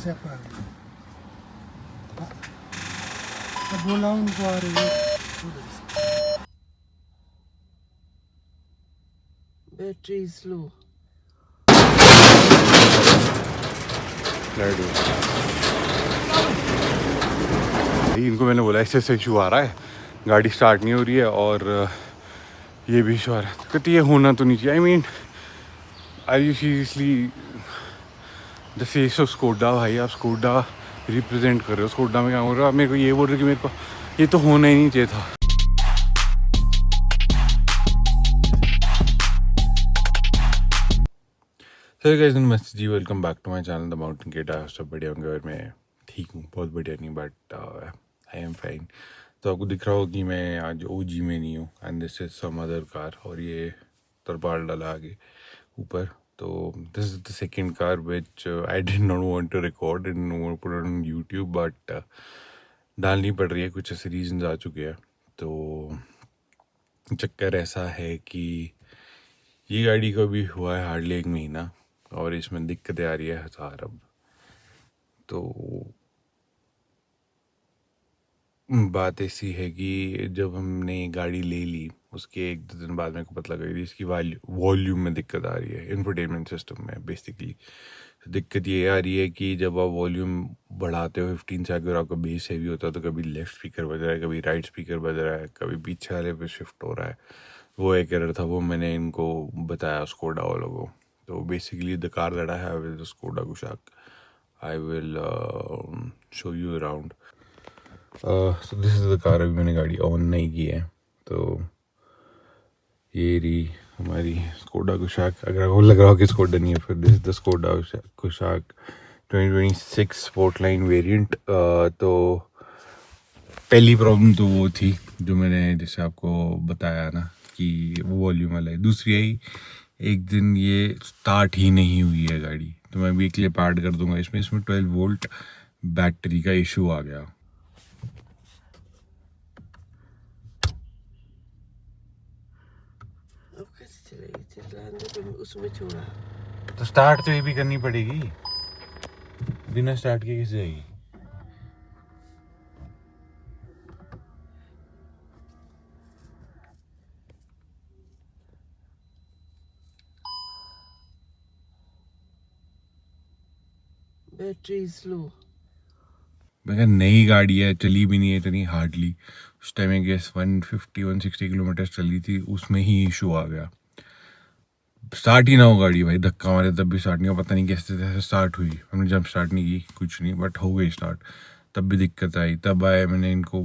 अब बोला उनको आ रही है बैटरी स्लो। इनको मैंने बोला ऐसे इशू आ रहा है, गाड़ी स्टार्ट नहीं हो रही है और ये भी इशू आ रहा है। कहते ये होना तो नहीं चाहिए। I mean are you seriously the face of Skoda? भाई आप स्कोडा रिप्रेजेंट कर रहे हो, स्कोडा में क्या हो रहा है? आप मेरे को ये बोल रहे हो कि मेरे को ये तो होना ही नहीं चाहिए था। नमस्ते जी, welcome back to my channel the mountain kid. सब बढ़िया होंगे और मैं ठीक हूँ, बहुत बढ़िया नहीं बट आई एम फाइन। तो आपको दिख रहा हो कि मैं आज ओजी में नहीं हूँ and this is some other car, और ये तरपाल डाला आगे ऊपर। तो this is the second car which I did not want to record and put on YouTube, but डालनी पड़ रही है, कुछ ऐसे रीजंस आ चुके हैं। तो चक्कर ऐसा है कि ये गाड़ी को भी हुआ है हार्डली 1 महीना और इसमें दिक्कतें आ रही है हज़ार। अब तो बात ऐसी है कि जब हमने गाड़ी ले ली उसके 1-2 दिन बाद मेरे को पता लगा कि इसकी वॉल्यूम में दिक्कत आ रही है, इंफोटेनमेंट सिस्टम में बेसिकली। दिक्कत ये आ रही है कि जब आप वॉल्यूम बढ़ाते हो 15 से, अगर आपका बेस हैवी होता है तो कभी लेफ़्ट स्पीकर बज रहा है, कभी राइट स्पीकर बज रहा है, कभी पीछे वाले पे शिफ्ट हो रहा है। वो एक एरर था, वो मैंने इनको बताया स्कोडा वालों को। तो basically the car that I have is Skoda Kushaq. I will show you around. So this is the car. अभी मैंने गाड़ी ऑन नहीं की है। तो ये रही हमारी स्कोडा कुशाक। अगर आपको लग रहा हो कि स्कोडा नहीं है, फिर this is the Skoda Kushaq 2026 Sportline variant. तो पहली प्रॉब्लम तो वो थी जो मैंने जैसे आपको बताया ना कि वो वॉल्यूम वाला है। दूसरी आई, एक दिन ये स्टार्ट ही नहीं हुई है गाड़ी। तो मैं भी एक क्लिप ऐड कर दूंगा इसमें 12 वोल्ट बैटरी का इशू आ गया। उसमें छोड़ा तो स्टार्ट तो ये भी करनी पड़ेगी, बिना स्टार्ट के कैसे जाएगी? Battery slow. मैं नई गाड़ी है, चली भी नहीं है इतनी हार्डली। उस टाइम में गैस 150-160 किलोमीटर चली थी, उसमें ही इशू आ गया। स्टार्ट ही ना हो गाड़ी भाई, धक्का मारे तब भी स्टार्ट नहीं हो। पता नहीं कैसे कैसे स्टार्ट हुई, हमने जब स्टार्ट नहीं की कुछ नहीं, बट हो गई स्टार्ट। तब भी दिक्कत आई, तब आए मैंने इनको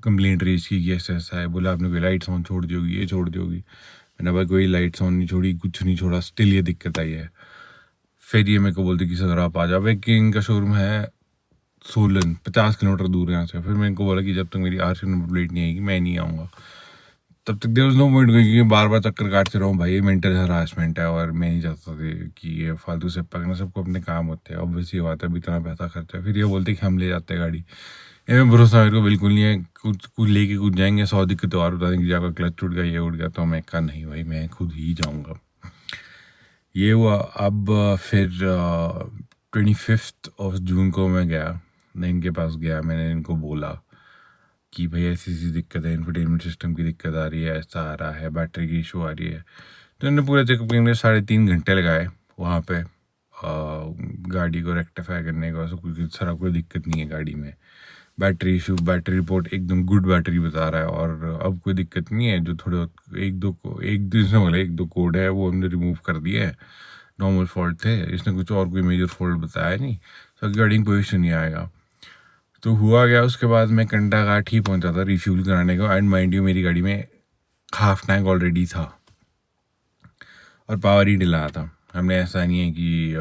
कंप्लेंट रेज की कि ऐसा ऐसा है। बोला आपने कोई लाइट्स ऑन छोड़ दी होगी, ये छोड़ दी होगी। मैंने भाई कोई लाइट्स ऑन नहीं छोड़ी, कुछ नहीं छोड़ा, स्टिल ये दिक्कत आई है। फिर ये मेरे को बोलते कि सर आप आ जाओ। एक इनका शोरूम है सोलन, 50 किलोमीटर दूर है यहाँ से। फिर मैं इनको बोला कि जब तक मेरी आरसी नंबर प्लेट नहीं आएगी मैं नहीं आऊँगा। तब तक देयर वाज नो पॉइंट, क्योंकि बार बार चक्कर काटते रहो भाई, ये मेंटल हरासमेंट है और मैं नहीं चाहता था कि ये फालतू से पकड़ना। सबको अपने काम होते हैं, ऑब्वियसली बात है, अभी इतना पैसा खर्चा है। फिर ये बोलते कि हम ले जाते हैं गाड़ी। इनमें भरोसा मेरे को बिल्कुल नहीं है। कुछ लेके कुछ जाएंगे, 100 दिक्कत और बता देंगे कि आपका क्लच टूट गया, ये उड़ गया। तो मैं कहा नहीं भाई, मैं खुद ही जाऊँगा। ये हुआ। अब फिर 25 जून को मैं गया, मैं इनके पास गया। मैंने इनको बोला कि भाई ऐसी ऐसी दिक्कत है, इंफोटेनमेंट सिस्टम की दिक्कत आ रही है, ऐसा आ रहा है, बैटरी की इशू आ रही है। तो इन्होंने पूरे चेकअप करने 3.5 घंटे लगाए वहाँ पे गाड़ी को रेक्टिफाई करने का। कोई सारा कोई दिक्कत नहीं है गाड़ी में। बैटरी इशू, बैटरी रिपोर्ट एकदम गुड बैटरी बता रहा है और अब कोई दिक्कत नहीं है। जो थोड़े एक दिन से बोले 1-2 कोड है वो हमने रिमूव कर दिया है, नॉर्मल फॉल्ट थे। इसने कुछ और कोई मेजर फॉल्ट बताया नहीं, तो गाड़ी में कोई इशू नहीं आएगा। तो हुआ गया, उसके बाद मैं कंडाघाट ही पहुंचा था रिफ्यूल कराने को। एंड माइंड यू मेरी गाड़ी में हाफ टैंक ऑलरेडी था और पावर ही डला था। हमने ऐसा नहीं है कि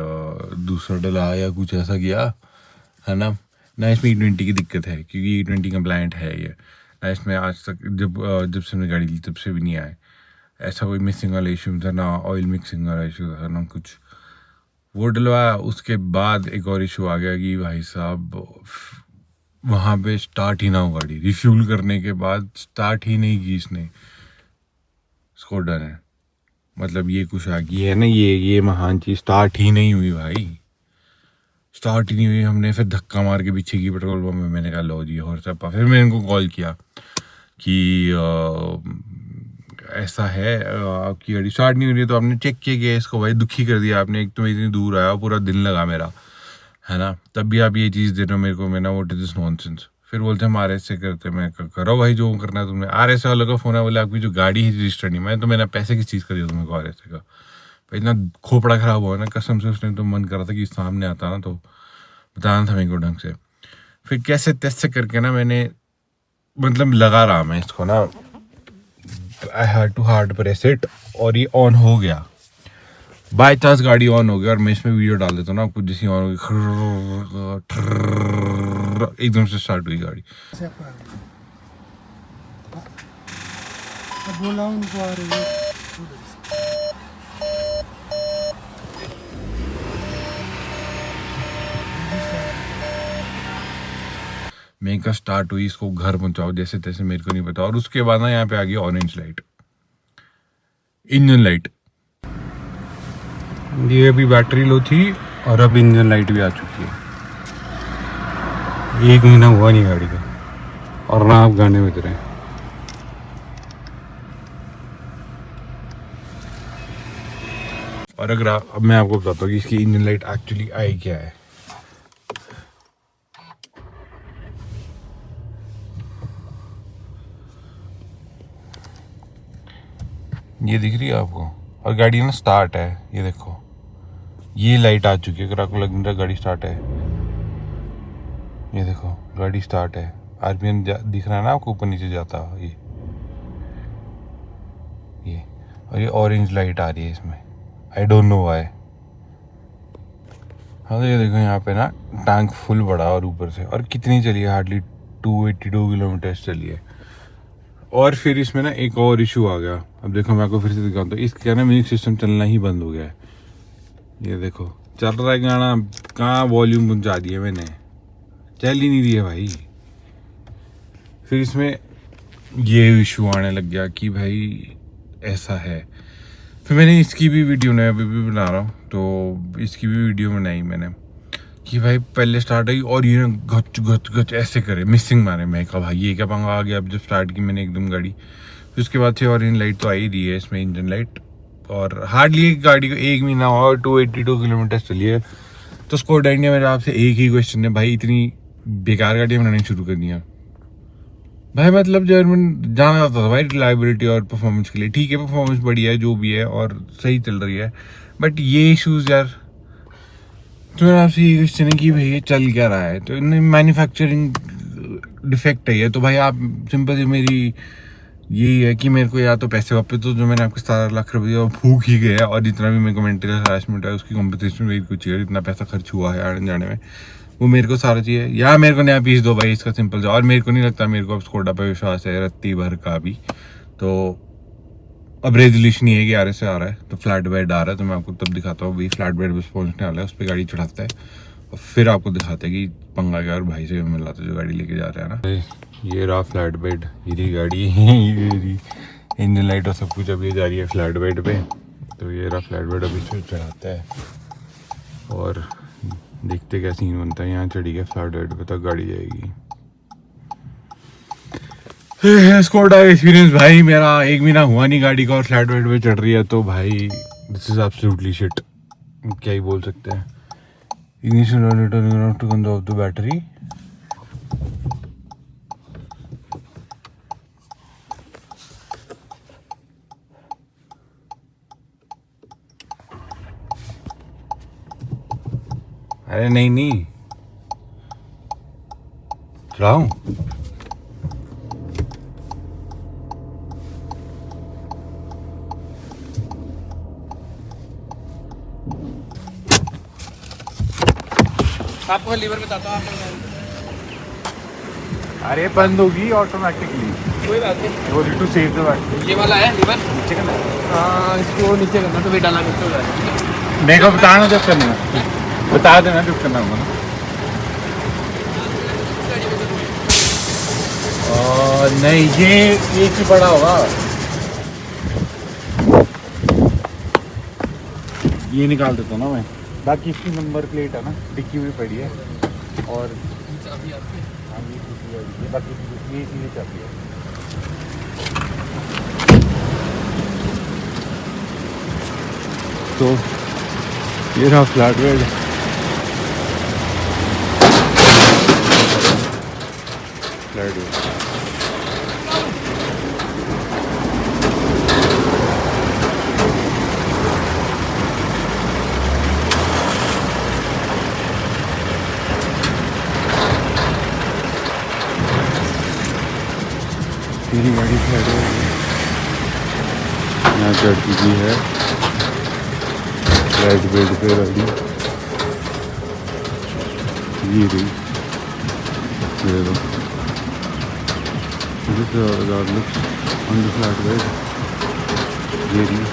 दूसरा डला या कुछ ऐसा किया है ना इसमें E20 की दिक्कत है, क्योंकि E20 कंप्लाइंट है ये ना। इसमें आज तक जब से हमने गाड़ी ली तब से भी नहीं आए ऐसा कोई मिक्सिंग वाला इशू था, ना ऑयल मिक्सिंग वाला इशू था, ना कुछ। वो डलवाया, उसके बाद एक और इशू आ गया कि भाई साहब वहाँ पे स्टार्ट ही ना हो गाड़ी। रिफ्यूल करने के बाद स्टार्ट ही नहीं की इसने, स्कोडा ने। मतलब ये कुछ आ गई है ना, ये महान चीज़ स्टार्ट ही नहीं हुई भाई। स्टार्ट ही नहीं हुई। हमने फिर धक्का मार के पीछे की पेट्रोल पंप में, मैंने कहा लो जी और सब। फिर मैंने इनको कॉल किया कि ऐसा है आपकी गाड़ी स्टार्ट नहीं हो रही है। तो आपने चेक किया गया इसको, भाई दुखी कर दिया आपने। एक तो मैं इतनी दूर आया, पूरा दिन लगा मेरा, है ना, तब भी आप ये चीज़ दे रहे हो मेरे को। मैं ना व्हाट इज दिस नॉनसेंस। फिर बोलते हम RS से करते। मैं करो भाई जो करना है तुमने। RS वालों का फ़ोन है, बोले आपकी जो गाड़ी है रजिस्टर्ड नहीं। मैं तो मेरा पैसे किस चीज़ का दिया तुम्हें को RS का। भाई इतना खोपड़ा खराब हुआ ना कसम से। उसने तो मन कर रहा था कि सामने आता ना तो बताना था मेरे को ढंग से। फिर कैसे तैसे करके ना मैंने मतलब लगा रहा मैं इसको ना, I had to hard press it और ये ऑन हो गया। बाय चांस गाड़ी ऑन हो गया और मैं इसमें वीडियो डाल देता हूँ ना आपको। जैसी ऑन होगी एकदम से स्टार्ट हुई गाड़ी। बोला उनको आ रही है। मैं का स्टार्ट हुई, इसको घर पहुंचाओ जैसे तैसे, मेरे को नहीं पता। और उसके बाद ना यहाँ पे आ गई ऑरेंज लाइट, इंजन लाइट। ये अभी बैटरी लो थी और अब इंजन लाइट भी आ चुकी है। 1 महीना हुआ नहीं गाड़ी का और ना आप गाने बज रहे हैं। और अगर अब मैं आपको बताता हूँ कि इसकी इंजन लाइट एक्चुअली आई क्या है। ये दिख रही है आपको, और गाड़ी ना स्टार्ट है। ये देखो ये लाइट आ चुकी है। अगर आपको लग रहा है गाड़ी स्टार्ट है, ये देखो गाड़ी स्टार्ट है। RPM दिख रहा है ना आपको, ऊपर नीचे जाता ये। और ये ऑरेंज लाइट आ रही है इसमें, आई डोंट नो व्हाई। हाँ तो ये देखो यहाँ पे ना टैंक फुल बड़ा और ऊपर से, और कितनी चली है, हार्डली 282 किलोमीटर चली है। और फिर इसमें ना एक और इशू आ गया। अब देखो मैं आपको फिर से दिखाऊँ तो इसका ना म्यूजिक सिस्टम चलना ही बंद हो गया है। ये देखो चल रहा है गाना, कहाँ वॉल्यूम पहुँचा दिया मैंने, चल ही नहीं रही है भाई। फिर इसमें ये इशू आने लग गया कि भाई ऐसा है। फिर मैंने इसकी भी वीडियो बनाई, अभी भी बना रहा हूँ तो इसकी भी वीडियो बनाई मैंने कि भाई पहले स्टार्ट आई और ये गच गच गच ऐसे करे, मिसिंग मारे। मैं कहा भाई ये क्या पंगा आ गया। अब जब स्टार्ट की मैंने एकदम गाड़ी, फिर उसके बाद से ऑरेंज लाइट तो आ ही रही है इसमें, इंजन लाइट। और हार्डली एक गाड़ी को 1 महीना और 282 किलोमीटर चली है। तो स्कोडा इंडिया मेरे आपसे एक ही क्वेश्चन है भाई, इतनी बेकार गाड़ियाँ बनानी शुरू कर दी हैं भाई। मतलब जर्मन जाना जाता था भाई रिलायबिलिटी और परफॉर्मेंस के लिए। ठीक है परफॉर्मेंस बढ़िया है जो भी है और सही चल रही है, बट ये इशूज़ यार। तो मेरा आपसे ये क्वेश्चन है कि भाई ये चल क्या रहा है। तो मैन्युफैक्चरिंग डिफेक्ट है ये। तो भाई आप सिंपल सी मेरी यही है कि मेरे को या तो पैसे वापस दो जो मैंने आपको 17 लाख रुपये और फूक ही गया, और जितना भी मेरे को मेंटल हरासमेंट है उसकी कॉम्पनसेशन मेरी कुछ है। इतना पैसा खर्च हुआ है आने जाने में, वो मेरे को सारा चाहिए, या मेरे को नया पीस दो भाई इसका, सिंपल सा। और मेरे को नहीं लगता मेरे को अब स्कोडा पे विश्वास है रत्ती भर का भी। तो अब रेजोल्यूशन ये है कि RS से आ रहा है तो फ्लैट बेड आ रहा है, तो मैं आपको तब दिखाता हूँ भाई फ्लैट बेड बस पहुँचने वाला है, उस पर गाड़ी चढ़ाता है और फिर आपको दिखाते हैं कि पंगा क्या। और भाई से मिला था जो गाड़ी लेके जा रहा है ना, ये रहा फ्लैट बेड, ये गाड़ी ये इंजन लाइट और सब कुछ। अब ये जा रही है फ्लैट बेड पे, तो ये रहा फ्लैट बेड, अभी इसमें चढ़ाता है और देखते क्या सीन बनता है। यहाँ चढ़ी गया फ्लैट बेड पे तक गाड़ी जाएगी। स्कोडा एक्सपीरियंस भाई मेरा 1 महीना हुआ नहीं गाड़ी का और फ्लैट बेड पे चढ़ रही है, तो भाई दिस इज एब्सोल्युटली शिट। क्या ही बोल सकते हैं। Initial to control of the battery. अरे नहीं चलाऊं? आपको लीवर बताता हूँ। अरे बंद होगी ऑटोमेटिकली, कोई बात नहीं। वो टू सेव द बैटरी। ये वाला है लीवर नीचे करना, हाँ इसको नीचे करना तो भी डालना नीचे हो जाएगा। मेरे को बताना जब करना है, बता देना जब करना होगा ना। नहीं ये एक ही बड़ा होगा, ये निकाल देता हूँ ना मैं। बाकी इसकी नंबर प्लेट है ना डिक्की में पड़ी है और चाबी आपकी हाँ ये दूसरी गाड़ी है, बाकी ये चीज़ें चाबी है। तो ये रहा फ्लैट बेड। फ्लैट बेड मेरी गाड़ी फ्लैट बेड यहाँ चढ़ चुकी है फ्लैट बेड पे गाड़ी। ये रही देखो this is how the looks on the flat bed। ये रही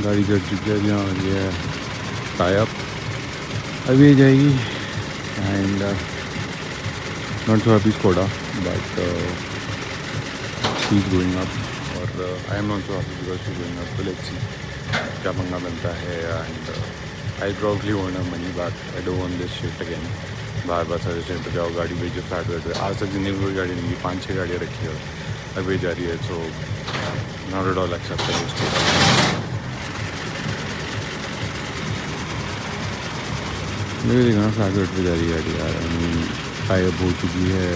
गाड़ी चढ़ चुकी है। यहाँ ये है टाई अप अभी ये जाएगी and not so happy Skoda but she is going up और I am not so happy because she going up. तो लेट्स सी क्या पंगा बनता है and I probably want money back. I don't want this shit again. बार बार service पे जाओ गाड़ी भेजो फ्लैट बेड पे। आज तक जितनी कोई गाड़ी नहीं 5-6 गाड़ियाँ रखी है अभी जा रही है। So not at all acceptable उसको। मेरे देखना फ्लैट बेड पे जा रही है गाड़ी यार। टाई अप हो चुकी है।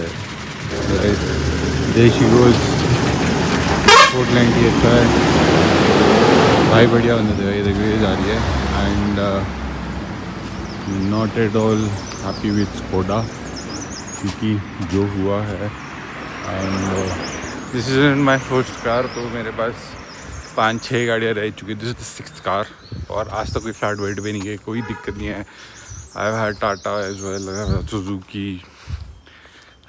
देशी रोज पोर्टलैंड की अच्छा है भाई बढ़िया बंदे थे। ये देखिए जा रही है and not at all happy with Skoda क्योंकि जो हुआ है and this is in my first car. तो मेरे पास 5-6 गाड़ियाँ रह चुकी। This is the 6th car और आज तक कोई फ्लैट बेड पे नहीं है। कोई दिक्कत नहीं है। I have Tata as well Suzuki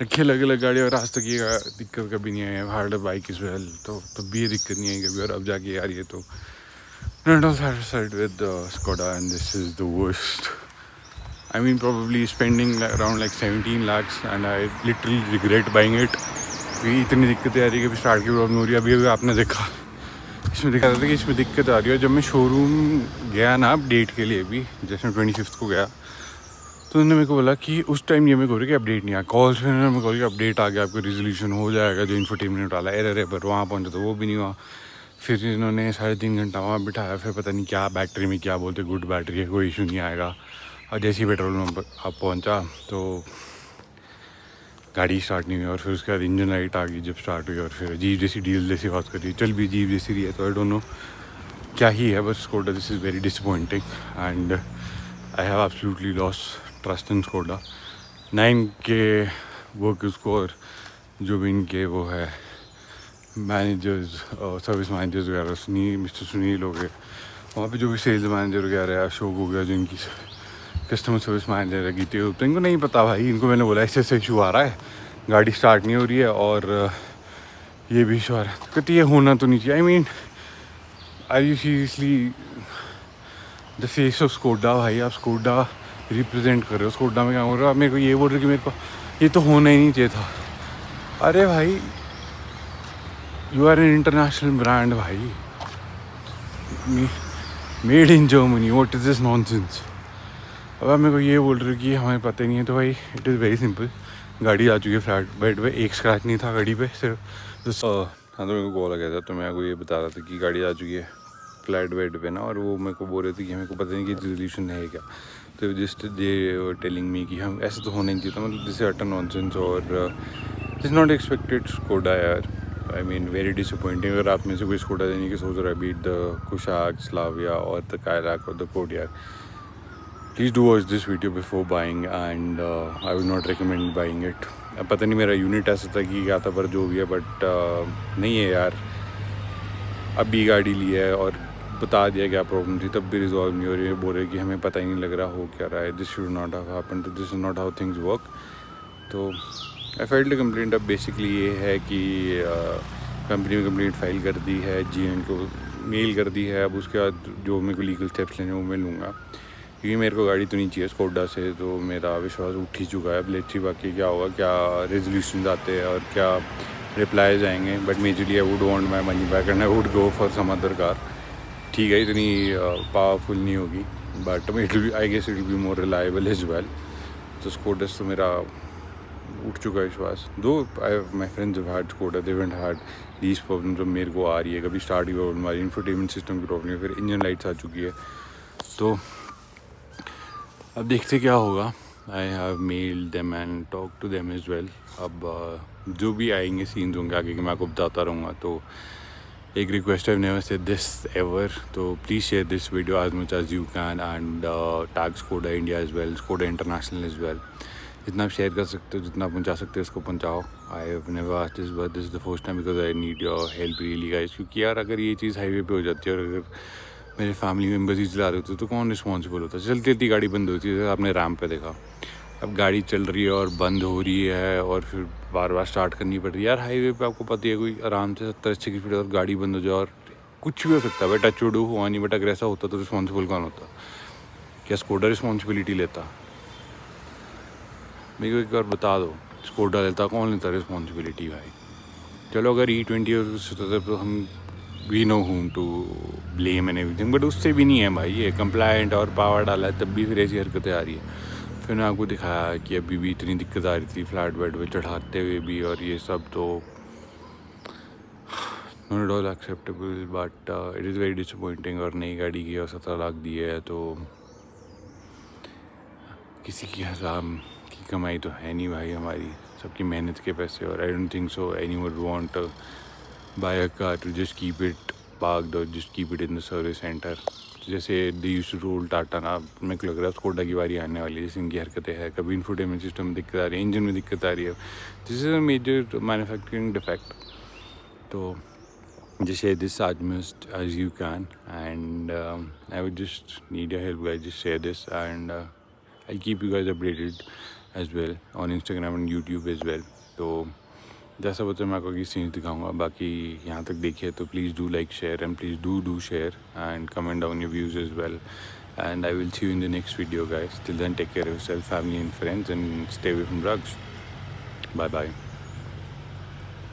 रखी अलग अलग गाड़ी और आज तक ये दिक्कत कभी नहीं है। हार्ड बाइक इज वेल तो तब भी ये दिक्कत नहीं है कभी। और अब जाके यार ये तो not all satisfied with Skoda and this is the worst. I mean probably spending around like 17 lakhs and I literally regret buying it। क्योंकि इतनी दिक्कतें आ रही है कि स्टार्ट की प्रॉब्लम हो रही है। अभी आपने देखा इसमें दिखा था कि इसमें दिक्कत आ रही है। जब मैं शोरूम गया ना अपडेट के लिए भी जैसे मैं 25th को गया तो उन्होंने मेरे को बोला कि उस टाइम ये मेरे को कि अपडेट नहीं आया। कॉल्स पे उन्होंने मेरे को कि अपडेट आ गया आपको रेजोल्यूशन हो जाएगा जो इंफोटेनमेंट वाला एरर है। पर वहाँ पहुँचा तो वो भी नहीं हुआ। फिर इन्होंने 3.5 घंटा वहाँ बिठाया। फिर पता नहीं क्या बैटरी में क्या बोलते गुड बैटरी है कोई इशू नहीं आएगा। और जैसे ही पेट्रोल पंप आप पहुँचा तो गाड़ी स्टार्ट नहीं हुई और फिर उसके बाद इंजन लाइट आ गई जब स्टार्ट हुई और फिर अजीब जैसी डीजल जैसी बात कर रही चल भी अजीब जैसी रही है। तो आई डोंट नो क्या ही है बस Skoda this is very disappointing and I have absolutely lost trust in Skoda. 9 के वर्क स्कोर जो भी इनके वो है मैनेजर्स सर्विस मैनेजर्स वगैरह मिस्टर सुनील हो गए वहाँ पे जो भी सेल्स मैनेजर वगैरह है अशोक हो गया जो इनकी कस्टमर सर्विस मैनेजर है गीते तो इनको नहीं पता भाई। इनको मैंने बोला ऐसे ऐसे इशू आ रहा है गाड़ी स्टार्ट नहीं हो रही है और ये भी इशू आ रहा है। तो कहती ये होना तो नहीं चाहिए। I mean I you seriously the face of Skoda भाई। आप स्कोडा रिप्रेजेंट कर रहे हो। स्कोडा में क्या हो रहा है आप मेरे को ये बोल रहे हो कि मेरे को ये तो होना ही नहीं चाहिए था। अरे भाई you are an international brand भाई made in Germany. What is this nonsense. अब आप मेरे को ये बोल रहे हो कि हमें पता ही नहीं है। तो भाई इट इज़ वेरी सिंपल। गाड़ी आ चुकी है फ्लैट बेड पे। एक स्क्रैच नहीं था गाड़ी पे सिर्फ हाँ। तो मेरे को कॉल आ गया था तो मैं आपको ये बता रहा था कि गाड़ी आ चुकी है फ्लैट बेड पे ना। और वो मेरे को बोल रहे थे कि मेरे को पता नहीं कि रेजोल्यूशन है क्या। तो जस्ट दे टेलिंग मी कि हम ऐसे तो होना नहीं चाहिए था। मतलब दिस इज अटर नॉनसेंस और दिस नॉट एक्सपेक्टेड स्कोडा यार। I mean very disappointing. अगर आप में से कोई स्कोडा देने की सोच रहा है बीट द कुशाक स्लाविया और द कायलाक और the Kodiak please do watch this video before buying and I would not recommend buying it. पता नहीं मेरा यूनिट ऐसा था कि क्या था पर जो भी है बट नहीं है यार। अभी गाड़ी ली है और बता दिया क्या प्रॉब्लम थी तब भी रिजॉल्व नहीं हो रही है। बोल रहे कि हमें पता ही नहीं लग रहा हो क्या रहा है। This should not have happened. तो this is not how things work. तो आई फाइल्ड कंप्लेंट। अब बेसिकली ये है कि कंपनी में कंप्लेंट फाइल कर दी है GM को मेल कर दी है। अब उसके बाद जो मेरे को लीगल स्टेप्स लेने वो मैं लूँगा क्योंकि मेरे को गाड़ी तो नहीं चाहिए स्कोडा से। तो मेरा विश्वास उठ ही चुका है। अब लेट्स सी बाकी क्या होगा क्या रेजोल्यूशन आते हैं और क्या रिप्लाईज आएंगे। But majorly I would want my money back and I would go for some other car ठीक है, इतनी पावरफुल नहीं होगी, but it will, I guess it will be more reliable as well. तो स्कूटर से मेरा उठ चुका है विश्वास। Though my friends have had scooter, they haven't had these problem जो मेरे को आ रही है। कभी स्टार्ट की प्रॉब्लम आ रही है, इंफोटेनमेंट सिस्टम की प्रॉब्लम है, फिर इंजन लाइट्स आ चुकी है। तो अब देखते क्या होगा। I have mail them and talk to them as well. अब जो भी आएंगे सीन्स होंगे आगे के, मैं आपको बताता रहूँगा। तो एक रिक्वेस्ट है, नेवर सेड दिस एवर, तो please share this video as much as you can and tag Skoda India as well, Skoda International as well। जितना आप शेयर कर सकते हो, जितना पहुंचा सकते हो, उसको पहुंचाओ। I have never asked this, but this is the first time because I need your help really guys. क्योंकि यार अगर ये चीज़ हाईवे पे हो जाती है और अगर मेरे फैमिली मेम्बर्स ही चला रहे होते तो कौन रिस्पॉन्सिबल होता? चलती चलती गाड़ी बंद होती है, जैसे आपने रैम्प पे देखा। अब गाड़ी चल रही है और बंद हो रही है और फिर बार बार स्टार्ट करनी पड़ रही है। यार हाईवे पे आपको पता है, कोई आराम से 70-80 की स्पीड और गाड़ी बंद हो जाए और कुछ भी हो सकता है। बट टच वुड हुआ नहीं, बट अगर ऐसा होता तो रिस्पॉन्सिबल कौन होता? क्या स्कोडा रिस्पॉन्सिबिलिटी लेता? मेरे को एक बार बता दो, स्कोडा लेता, कौन लेता रिस्पॉन्सिबिलिटी भाई? चलो अगर E20 होता तो हम we know whom to blame and everything, but उससे भी नहीं है भाई। ये कंप्लायंट और पावर डाला है तब भी फिर ऐसी हरकतें आ रही है। फिर मैं आपको दिखाया कि अभी भी इतनी दिक्कत आ रही थी फ्लैट बेड पे चढ़ाते हुए भी, और ये सब तो not at all acceptable. But it is very disappointing. और नई गाड़ी की और 17 लाख दी है, तो किसी की हराम की कमाई तो है नहीं भाई हमारी, सबकी मेहनत के पैसे। और I don't think so any would want buy a car to just keep it parked और just keep it in the service centre. जैसे they used to roll Tata ना, मेरे को लग रहा है स्कोडा की बारी आने वाली है। जैसे इनकी हरकतें हैं, कभी इंफोटेनमेंट सिस्टम में दिक्कत आ रही है, इंजन में दिक्कत आ रही है। This is a major manufacturing defect. तो just share this as much as you can, and I would just need your help guys. Just share this, and I'll keep you guys updated as well on Instagram and YouTube as well. तो जैसा बता मैं आपको किसी चीज़ दिखाऊंगा। बाकी यहाँ तक देखिए तो please do like share and please do share and comment down your views as well, and I will see you in the next video guys. Till then, take care of yourself, family and friends, and stay away from drugs. Bye bye.